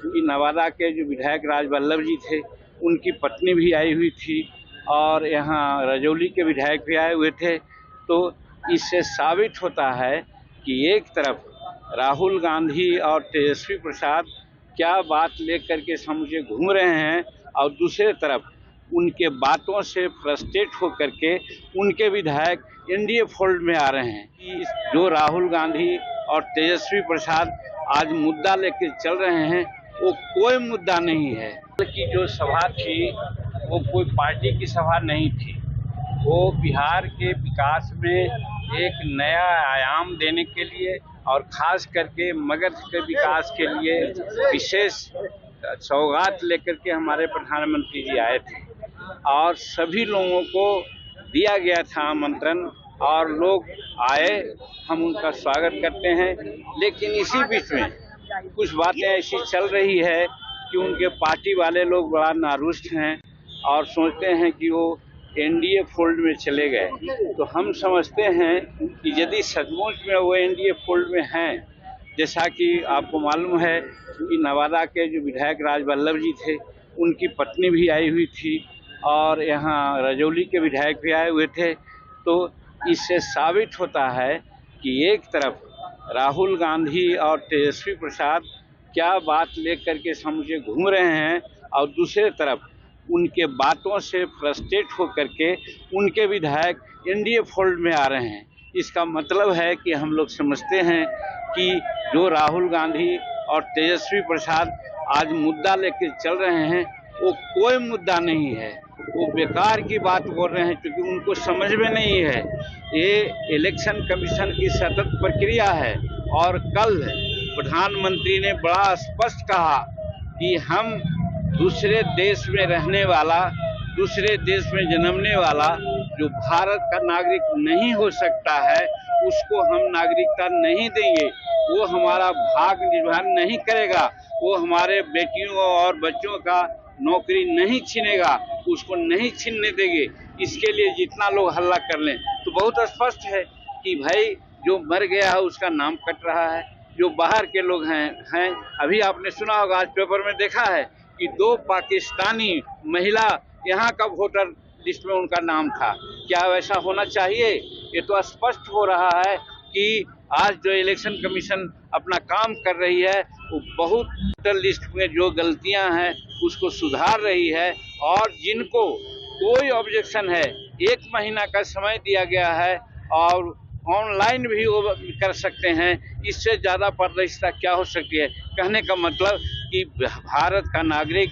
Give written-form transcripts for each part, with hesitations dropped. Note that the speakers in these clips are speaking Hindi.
कि नवादा के जो विधायक राजवल्लभ जी थे, उनकी पत्नी भी आई हुई थी और यहाँ रजौली के विधायक भी आए हुए थे। तो इससे साबित होता है कि एक तरफ राहुल गांधी और तेजस्वी प्रसाद क्या बात लेकर के समझे घूम रहे हैं और दूसरे तरफ उनके बातों से फ्रस्ट्रेट होकर के उनके विधायक एनडीए फोल्ड में आ रहे हैं। कि जो राहुल गांधी और तेजस्वी प्रसाद आज मुद्दा लेकर चल रहे हैं वो कोई मुद्दा नहीं है, बल्कि जो सभा थी वो कोई पार्टी की सभा नहीं थी। वो बिहार के विकास में एक नया आयाम देने के लिए और खास करके मगध के विकास के लिए विशेष सौगात लेकर के हमारे प्रधानमंत्री जी आए थे और सभी लोगों को दिया गया था आमंत्रण और लोग आए, हम उनका स्वागत करते हैं। लेकिन इसी बीच में कुछ बातें ऐसी चल रही है कि उनके पार्टी वाले लोग बड़ा नारुष्ट हैं और सोचते हैं कि वो एनडीए फोल्ड में चले गए। तो हम समझते हैं कि यदि सचमुच में वो एनडीए फोल्ड में हैं, जैसा कि आपको मालूम है कि नवादा के जो विधायक राजवल्लभ जी थे, उनकी पत्नी भी आई हुई थी और यहाँ रजौली के विधायक भी आए हुए थे। तो इससे साबित होता है कि एक तरफ राहुल गांधी और तेजस्वी प्रसाद क्या बात लेकर के समझे घूम रहे हैं और दूसरे तरफ उनके बातों से फ्रस्ट्रेट होकर के उनके विधायक एनडीए फोल्ड में आ रहे हैं। इसका मतलब है कि हम लोग समझते हैं कि जो राहुल गांधी और तेजस्वी प्रसाद आज मुद्दा लेकर चल रहे हैं वो कोई मुद्दा नहीं है, वो बेकार की बात बोल रहे हैं, क्योंकि उनको समझ में नहीं है। ये इलेक्शन कमीशन की सतत प्रक्रिया है और कल प्रधानमंत्री ने बड़ा स्पष्ट कहा कि हम दूसरे देश में रहने वाला, दूसरे देश में जन्मने वाला जो भारत का नागरिक नहीं हो सकता है उसको हम नागरिकता नहीं देंगे। वो हमारा भाग निर्वहन नहीं करेगा, वो हमारे बेटियों और बच्चों का नौकरी नहीं छीनेगा, उसको नहीं छीनने देंगे। इसके लिए जितना लोग हल्ला कर लें तो बहुत स्पष्ट है कि भाई जो मर गया है उसका नाम कट रहा है। जो बाहर के लोग हैं अभी आपने सुना होगा, आज पेपर में देखा है कि 2 पाकिस्तानी महिला यहाँ का वोटर लिस्ट में उनका नाम था। क्या वैसा होना चाहिए? ये तो स्पष्ट हो रहा है कि आज जो इलेक्शन कमीशन अपना काम कर रही है वो बहुत वोटर लिस्ट में जो गलतियां हैं उसको सुधार रही है और जिनको कोई ऑब्जेक्शन है 1 महीना का समय दिया गया है और ऑनलाइन भी वो कर सकते हैं। इससे ज़्यादा पारदर्शिता क्या हो सकती है? कहने का मतलब कि भारत का नागरिक,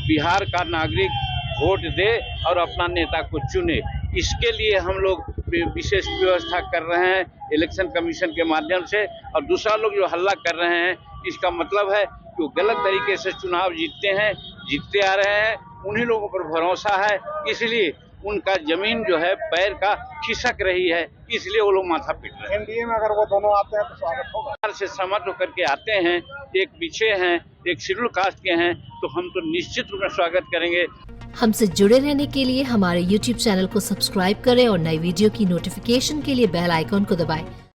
बिहार का नागरिक वोट दे और अपना नेता को चुने। इसके लिए हम लोग विशेष व्यवस्था कर रहे हैं इलेक्शन कमीशन के माध्यम से। और दूसरा लोग जो हल्ला कर रहे हैं इसका मतलब है कि वो गलत तरीके से चुनाव जीतते आ रहे हैं, उन्हीं लोगों पर भरोसा है, इसलिए उनका जमीन जो है पैर का खिसक रही है, इसलिए वो लोग माथा पीट रहे हैं। एनडीए में अगर वो दोनों आते हैं तो स्वागत होगा। से सहमत होकर के आते हैं, एक पीछे हैं, एक शेड्यूल कास्ट के हैं, तो हम तो निश्चित रूप में स्वागत करेंगे। हमसे जुड़े रहने के लिए हमारे YouTube चैनल को सब्सक्राइब करें और नई वीडियो की नोटिफिकेशन के लिए बेल आइकॉन को दबाएं।